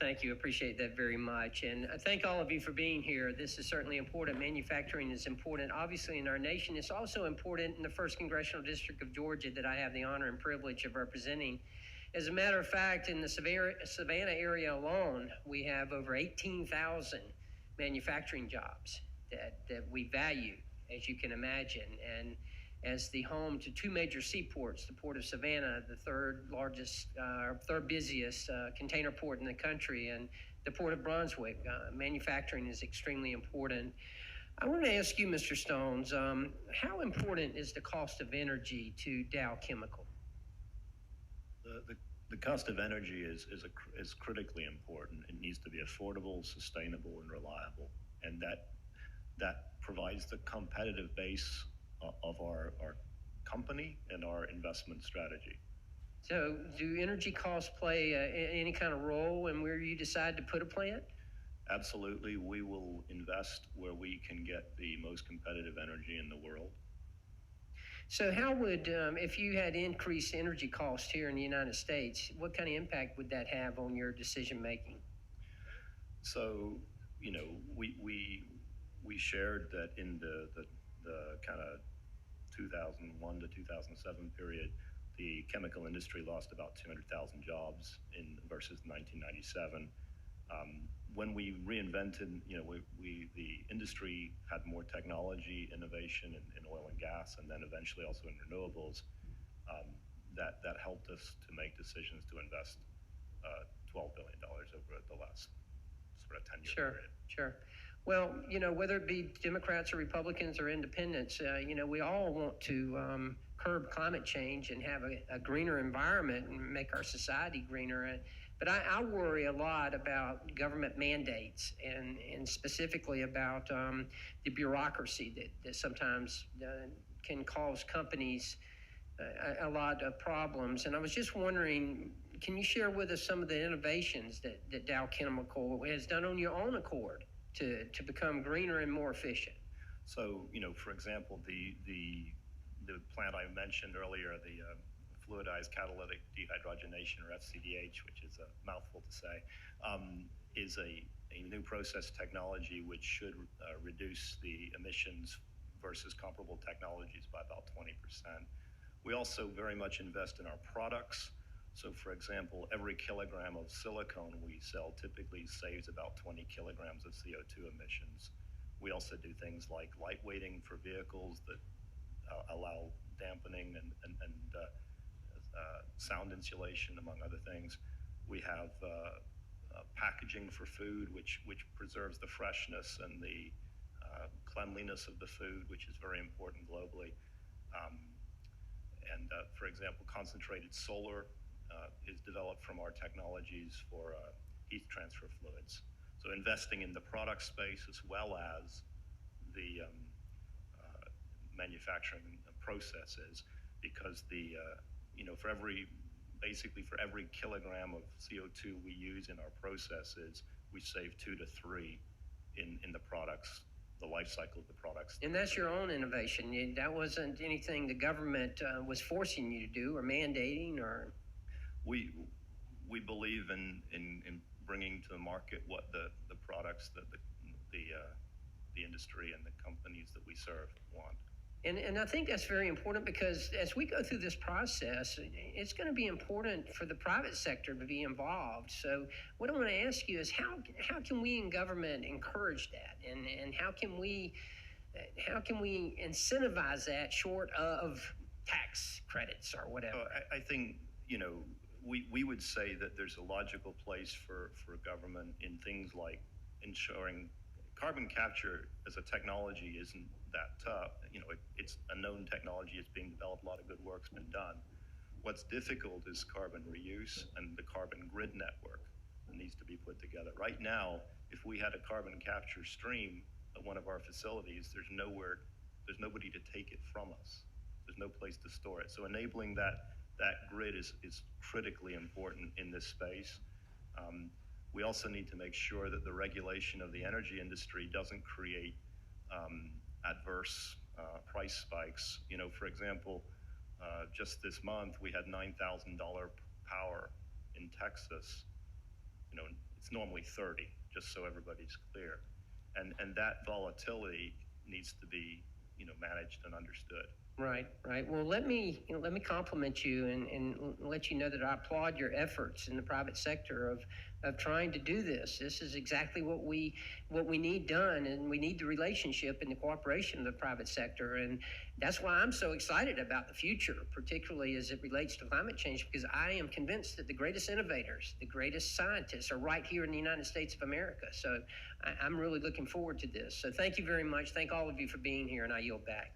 Thank you. Appreciate that very much. And I thank all of you for being here. This is certainly important. Manufacturing is important, obviously, in our nation. It's also important in the 1st Congressional District of Georgia that I have the honor and privilege of representing. As a matter of fact, in the Savannah area alone, we have over 18,000 manufacturing jobs that we value, as you can imagine. And as the home to two major seaports, the Port of Savannah, the third busiest container port in the country, and the Port of Brunswick, manufacturing is extremely important. I want to ask you, Mr. Stones, how important is the cost of energy to Dow Chemical? The cost of energy is critically important. It needs to be affordable, sustainable, and reliable, and that provides the competitive base of our company and our investment strategy. So do energy costs play any kind of role in where you decide to put a plant? Absolutely. We will invest where we can get the most competitive energy in the world. So how would, if you had increased energy costs here in the United States, what kind of impact would that have on your decision making? So, we shared that in the kind of 2001 to 2007 period, the chemical industry lost about 200,000 jobs versus 1997. When we reinvented, the industry had more technology innovation in oil and gas, and then eventually also in renewables. That helped us to make decisions to invest $12 billion over the last sort of 10-year period. Sure. Well, whether it be Democrats or Republicans or independents, we all want to curb climate change and have a greener environment and make our society greener. But I worry a lot about government mandates and specifically about the bureaucracy that sometimes can cause companies a lot of problems. And I was just wondering, can you share with us some of the innovations that Dow Chemical has done on your own accord to become greener and more efficient? So, for example, the plant I mentioned earlier, the fluidized catalytic dehydrogenation, or FCDH, which is a mouthful to say, is a new process technology which should reduce the emissions versus comparable technologies by about 20%. We also very much invest in our products. So, for example, every kilogram of silicone we sell typically saves about 20 kilograms of CO2 emissions. We also do things like lightweighting for vehicles that allow dampening and sound insulation, among other things. We have packaging for food, which preserves the freshness and the cleanliness of the food, which is very important globally. For example, concentrated solar is developed from our technologies for heat transfer fluids. So investing in the product space as well as the manufacturing processes, because for every kilogram of CO2 we use in our processes, we save 2 to 3 in the products, the life cycle of the products. And that's your own innovation. That wasn't anything the government was forcing you to do or mandating, or? We believe in bringing to the market what the products that the industry and the companies that we serve want. And I think that's very important, because as we go through this process, it's going to be important for the private sector to be involved. So what I want to ask you is how can we in government encourage that, and how can we incentivize that short of tax credits or whatever? I think we would say that there's a logical place for government in things like ensuring carbon capture as a technology isn't that tough. It's a known technology. It's being developed. A lot of good work's been done. What's difficult is carbon reuse and the carbon grid network that needs to be put together. Right now, if we had a carbon capture stream at one of our facilities, there's nobody to take it from us. There's no place to store it. So enabling that grid is critically important in this space. We also need to make sure that the regulation of the energy industry doesn't create adverse price spikes. For example, just this month we had $9,000 power in Texas. It's normally 30, just so everybody's clear. And that volatility needs to be, managed and understood. Right, right. Well, let me compliment you and let you know that I applaud your efforts in the private sector of trying to do this. This is exactly what we need done, and we need the relationship and the cooperation of the private sector. And that's why I'm so excited about the future, particularly as it relates to climate change, because I am convinced that the greatest innovators, the greatest scientists are right here in the United States of America. So I'm really looking forward to this. So thank you very much. Thank all of you for being here, and I yield back.